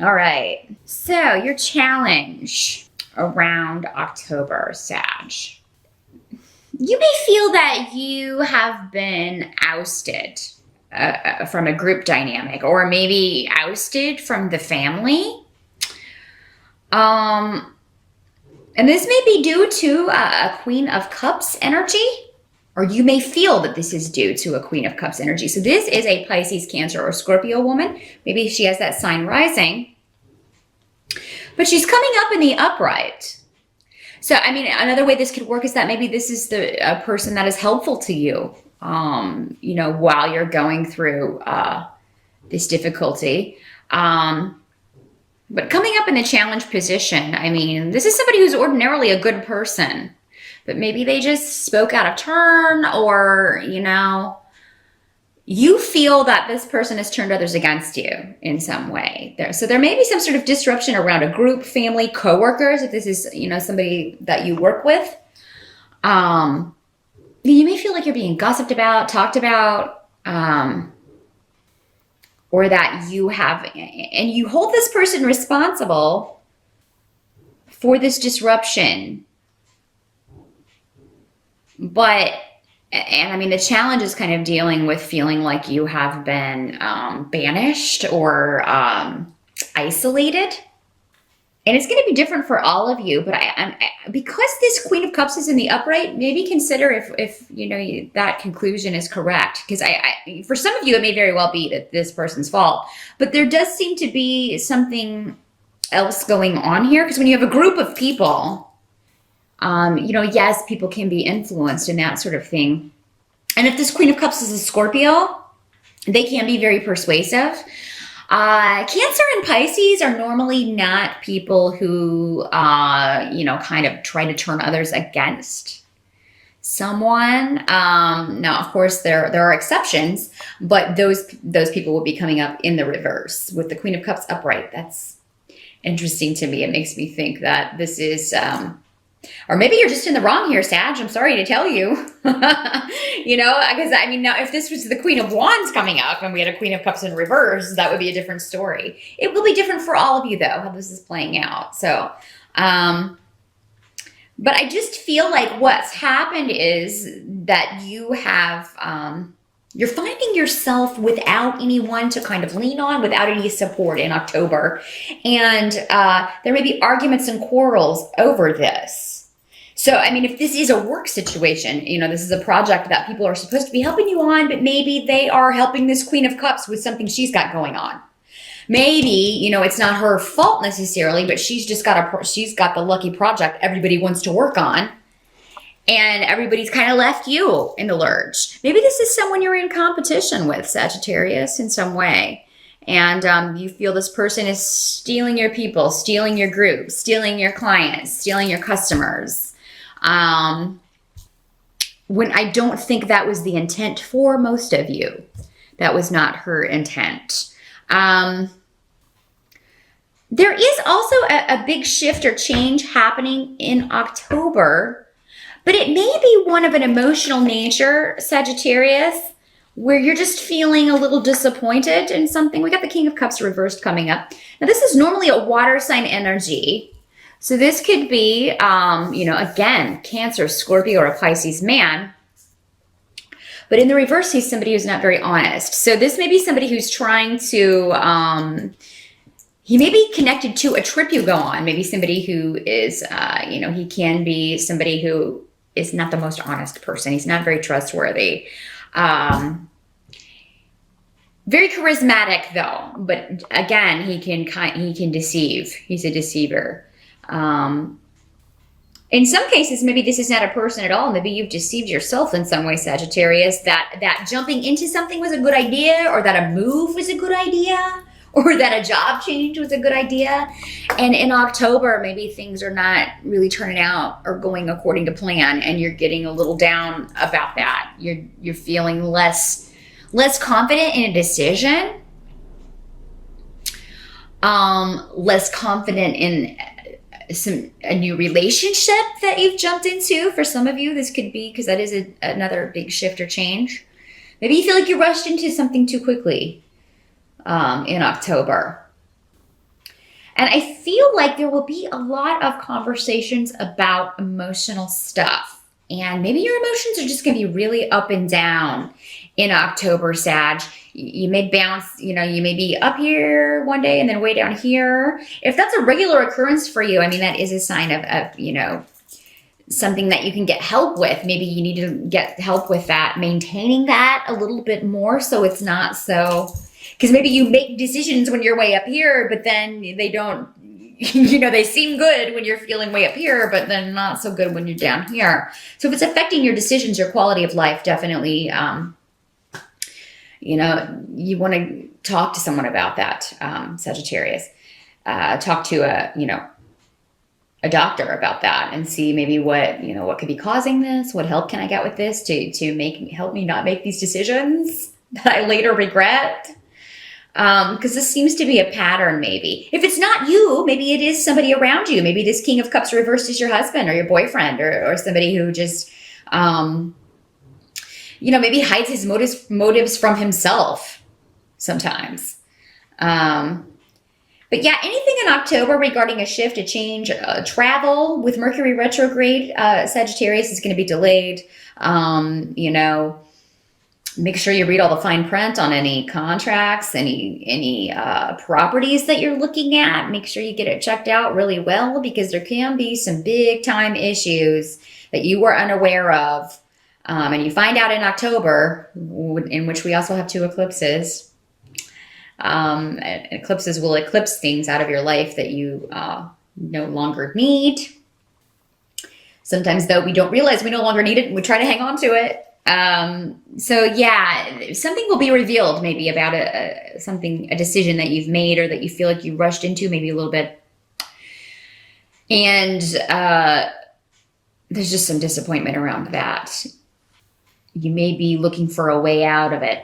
All right. So your challenge around October, Sag. You may feel that you have been ousted from a group dynamic, or maybe ousted from the family. And this may be due to a Queen of Cups energy, or you may feel that this is due to a Queen of Cups energy. So this is a Pisces, Cancer, or Scorpio woman. Maybe she has that sign rising, but she's coming up in the upright. So, I mean, another way this could work is that maybe this is a person that is helpful to you, while you're going through this difficulty. But coming up in the challenge position, I mean, this is somebody who's ordinarily a good person, but maybe they just spoke out of turn, or, you feel that this person has turned others against you in some way. So there may be some sort of disruption around a group, family, coworkers, if this is, somebody that you work with. You may feel like you're being gossiped about, talked about, or that you hold this person responsible for this disruption. And I mean, the challenge is kind of dealing with feeling like you have been banished or isolated. And it's going to be different for all of you. But because this Queen of Cups is in the upright, maybe consider if that conclusion is correct. Because for some of you, it may very well be that this person's fault. But there does seem to be something else going on here. Because when you have a group of people, yes, people can be influenced and that sort of thing. And if this Queen of Cups is a Scorpio, they can be very persuasive. Cancer and Pisces are normally not people who, kind of try to turn others against someone. Now, of course, there are exceptions, but those people will be coming up in the reverse with the Queen of Cups upright. That's interesting to me. It makes me think that this is... or maybe you're just in the wrong here, Sag. I'm sorry to tell you. Because now if this was the Queen of Wands coming up and we had a Queen of Cups in reverse, that would be a different story. It will be different for all of you, though, how this is playing out. So, but I just feel like what's happened is that you have, you're finding yourself without anyone to kind of lean on, without any support in October. And there may be arguments and quarrels over this. So, I mean, if this is a work situation, this is a project that people are supposed to be helping you on, but maybe they are helping this Queen of Cups with something she's got going on. Maybe, it's not her fault necessarily, but she's got the lucky project everybody wants to work on. And everybody's kind of left you in the lurch. Maybe this is someone you're in competition with, Sagittarius, in some way. And you feel this person is stealing your people, stealing your group, stealing your clients, stealing your customers. When I don't think that was the intent for most of you. That was not her intent. There is also a big shift or change happening in October, but it may be one of an emotional nature, Sagittarius, where you're just feeling a little disappointed in something. We got the King of Cups reversed coming up. Now, this is normally a water sign energy. So this could be, again, Cancer, Scorpio, or a Pisces man. But in the reverse, he's somebody who's not very honest. So this may be somebody who's trying to, he may be connected to a trip you go on. Maybe somebody who is, he can be somebody who is not the most honest person. He's not very trustworthy. Very charismatic, though. But again, he can deceive. He's a deceiver. In some cases, maybe this is not a person at all. Maybe you've deceived yourself in some way, Sagittarius, that jumping into something was a good idea, or that a move was a good idea, or that a job change was a good idea. And in October, maybe things are not really turning out or going according to plan, and you're getting a little down about that. You're feeling less confident in a decision, less confident in a new relationship that you've jumped into. For some of you, this could be because that is another big shift or change. Maybe you feel like you rushed into something too quickly in October. And I feel like there will be a lot of conversations about emotional stuff. And maybe your emotions are just going to be really up and down in October, Sag. You may bounce, you may be up here one day and then way down here. If that's a regular occurrence for you, I mean, that is a sign of something that you can get help with. Maybe you need to get help with that, maintaining that a little bit more so it's not so, because maybe you make decisions when you're way up here, but then they don't, they seem good when you're feeling way up here, but then not so good when you're down here. So if it's affecting your decisions, your quality of life, definitely, you want to talk to someone about that, Sagittarius. Talk to a doctor about that and see maybe what could be causing this. What help can I get with this to help me not make these decisions that I later regret? Because this seems to be a pattern, maybe. If it's not you, maybe it is somebody around you. Maybe this King of Cups reversed is your husband or your boyfriend or somebody who just, maybe hides his motives from himself sometimes. But yeah, anything in October regarding a shift, a change, travel with Mercury retrograde, Sagittarius is going to be delayed. Make sure you read all the fine print on any contracts, any properties that you're looking at. Make sure you get it checked out really well because there can be some big time issues that you were unaware of. And you find out in October, in which we also have 2 eclipses. Eclipses will eclipse things out of your life that you no longer need. Sometimes, though, we don't realize we no longer need it and we try to hang on to it. So yeah, something will be revealed maybe about a decision that you've made or that you feel like you rushed into maybe a little bit. And there's just some disappointment around that. You may be looking for a way out of it.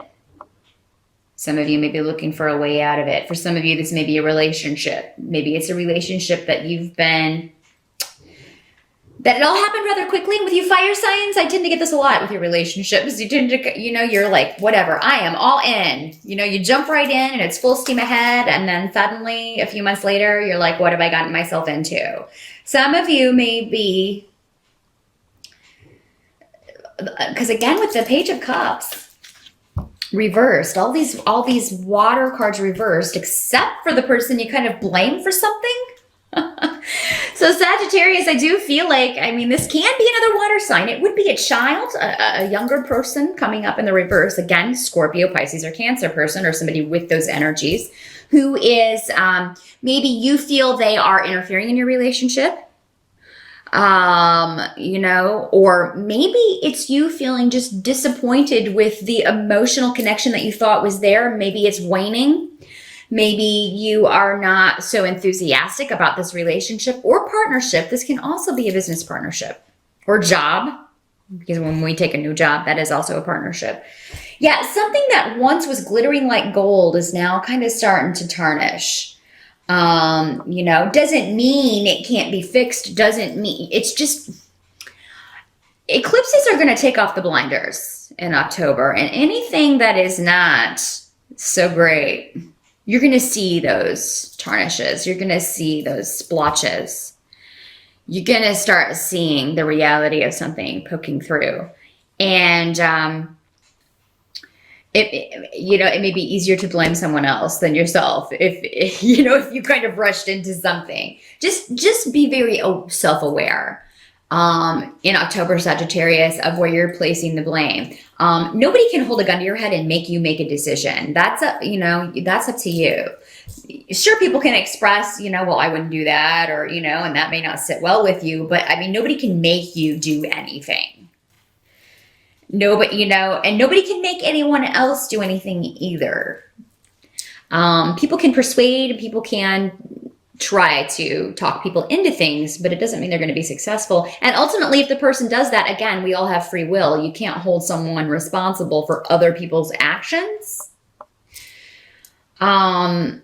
Some of you may be looking for a way out of it. For some of you, this may be a relationship. Maybe it's a relationship that that it all happened rather quickly. With you fire signs, I tend to get this a lot with your relationships. You tend to, you're like, whatever, I am all in. You jump right in and it's full steam ahead. And then suddenly, a few months later, you're like, what have I gotten myself into? Some of you may be, because again, with the Page of Cups, reversed, all these water cards reversed, except for the person you kind of blame for something. So Sagittarius, I do feel like, this can be another water sign. It would be a child, a younger person coming up in the reverse. Again, Scorpio, Pisces, or Cancer person, or somebody with those energies who is, maybe you feel they are interfering in your relationship. Or maybe it's you feeling just disappointed with the emotional connection that you thought was there. Maybe it's waning. Maybe you are not so enthusiastic about this relationship or partnership. This can also be a business partnership or job, because when we take a new job, that is also a partnership. Yeah, something that once was glittering like gold is now kind of starting to tarnish. Doesn't mean it can't be fixed. Doesn't mean, it's just, eclipses are going to take off the blinders in October, and anything that is not so great, you're going to see those tarnishes. You're going to see those splotches. You're going to start seeing the reality of something poking through. And, it may be easier to blame someone else than yourself if you kind of rushed into something. Just be very self-aware in October, Sagittarius, of where you're placing the blame. Nobody can hold a gun to your head and make you make a decision. That's up to you. Sure, people can express, well, I wouldn't do that, or, and that may not sit well with you, but nobody can make you do anything. Nobody, and nobody can make anyone else do anything either. People can persuade, people can try to talk people into things, but it doesn't mean they're going to be successful. And ultimately, if the person does that, again, we all have free will. You can't hold someone responsible for other people's actions. So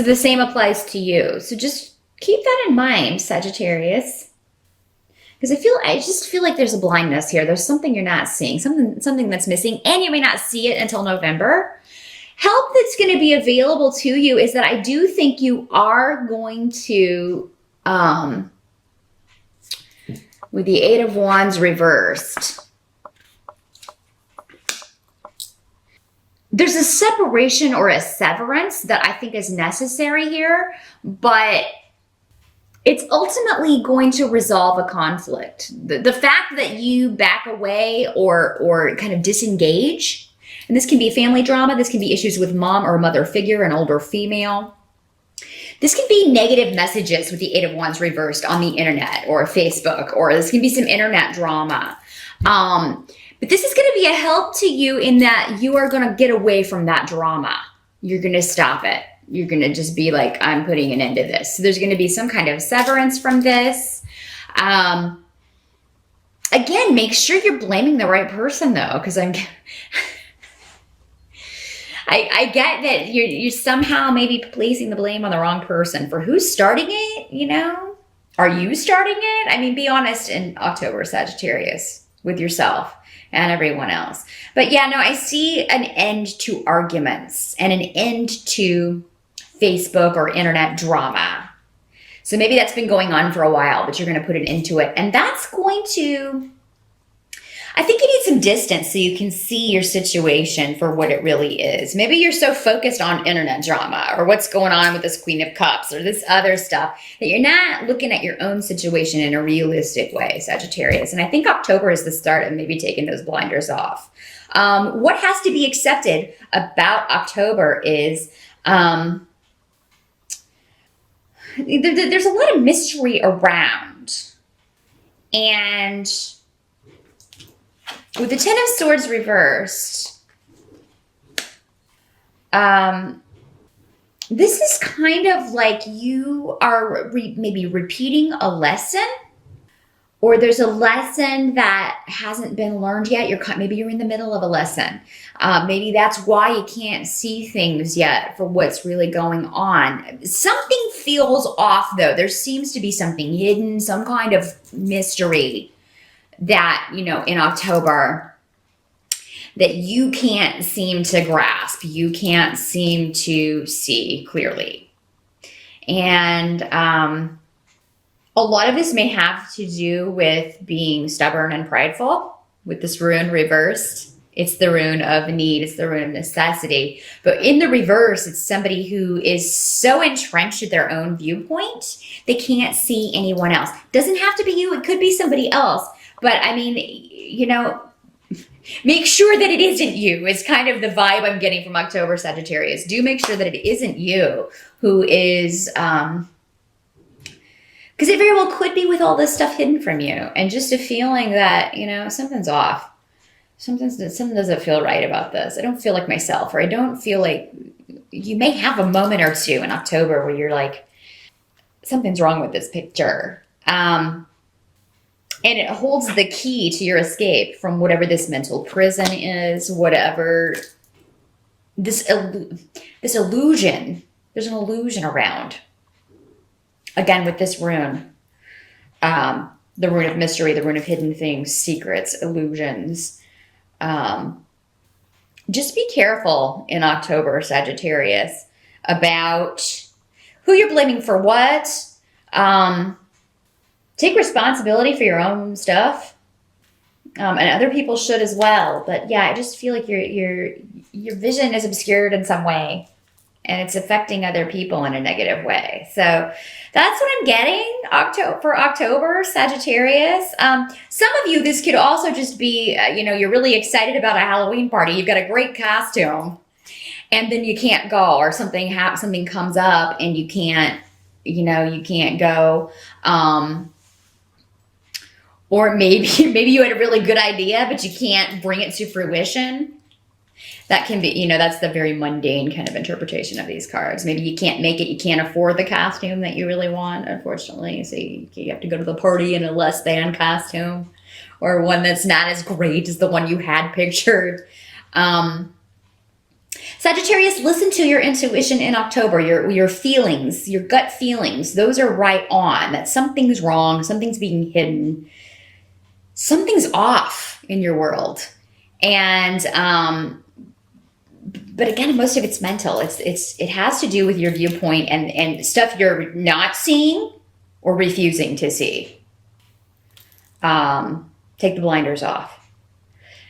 the same applies to you. So just keep that in mind, Sagittarius. Because I just feel like there's a blindness here. There's something you're not seeing, something that's missing, and you may not see it until November. help that's going to be available to you is that I do think you are going to, with the Eight of Wands reversed, there's a separation or a severance that I think is necessary here, but it's ultimately going to resolve a conflict. The fact that you back away or kind of disengage, and this can be family drama, this can be issues with mom or mother figure, an older female. This can be negative messages with the Eight of Wands reversed on the internet or Facebook, or this can be some internet drama. But this is going to be a help to you in that you are going to get away from that drama. You're going to stop it. You're going to just be like, I'm putting an end to this. So there's going to be some kind of severance from this. Again, make sure you're blaming the right person though, because I get that you're somehow maybe placing the blame on the wrong person for who's starting it, you know? Are you starting it? I mean, be honest in October, Sagittarius, with yourself and everyone else. But yeah, no, I see an end to arguments and an end to Facebook or internet drama. So maybe that's been going on for a while, but you're going to put an end to it. And that's going to, I think you need some distance so you can see your situation for what it really is. Maybe you're so focused on internet drama or what's going on with this Queen of Cups or this other stuff that you're not looking at your own situation in a realistic way, Sagittarius. And I think October is the start of maybe taking those blinders off. What has to be accepted about October is there's a lot of mystery around. And with the Ten of Swords reversed, this is kind of like you are maybe repeating a lesson, or there's a lesson that hasn't been learned yet. Maybe you're in the middle of a lesson. Maybe that's why you can't see things yet for what's really going on. Something feels off though. There seems to be something hidden, some kind of mystery that, you know, in October that you can't seem to grasp, you can't seem to see clearly. And a lot of this may have to do with being stubborn and prideful with this rune reversed. It's the rune of need, it's the rune of necessity. But in the reverse, it's somebody who is so entrenched in their own viewpoint, they can't see anyone else. Doesn't have to be you, it could be somebody else. But I mean, you know, make sure that it isn't you. It's kind of the vibe I'm getting from October, Sagittarius. Do make sure that it isn't you who is, because it very well could be with all this stuff hidden from you. And just a feeling that, you know, something's off. Something doesn't feel right about this. I don't feel like myself, or I don't feel like, you may have a moment or two in October where you're like, something's wrong with this picture. And it holds the key to your escape from whatever this mental prison is, whatever this illusion. There's an illusion around. Again, with this rune, the rune of mystery, the rune of hidden things, secrets, illusions. Just be careful in October, Sagittarius, about who you're blaming for what. Take responsibility for your own stuff, and other people should as well. But yeah, I just feel like your vision is obscured in some way, and it's affecting other people in a negative way. So that's what I'm getting for October, Sagittarius. Some of you, this could also just be, you know, you're really excited about a Halloween party. You've got a great costume, and then you can't go, or something comes up, and you can't go. Or maybe you had a really good idea, but you can't bring it to fruition. That can be, you know, that's the very mundane kind of interpretation of these cards. Maybe you can't make it, you can't afford the costume that you really want, unfortunately. So you have to go to the party in a less than costume, or one that's not as great as the one you had pictured. Sagittarius, listen to your intuition in October, your feelings, your gut feelings. Those are right on, that something's wrong, something's being hidden. Something's off in your world. And but again, most of it's mental. It has to do with your viewpoint and stuff you're not seeing or refusing to see. Take the blinders off,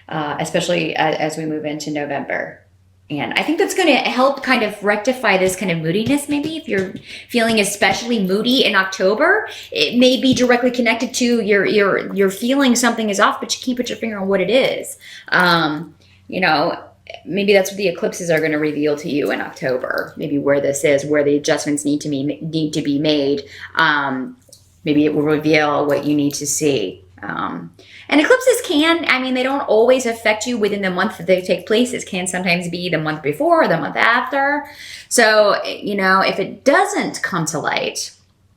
especially as we move into November. And I think that's going to help kind of rectify this kind of moodiness. Maybe if you're feeling especially moody in October, it may be directly connected to your feeling something is off, but you can't put your finger on what it is. You know, maybe that's what the eclipses are going to reveal to you in October. Maybe where this is, where the adjustments need to be made. Maybe it will reveal what you need to see. And eclipses can, I mean, they don't always affect you within the month that they take place. It can sometimes be the month before or the month after. So, you know, if it doesn't come to light,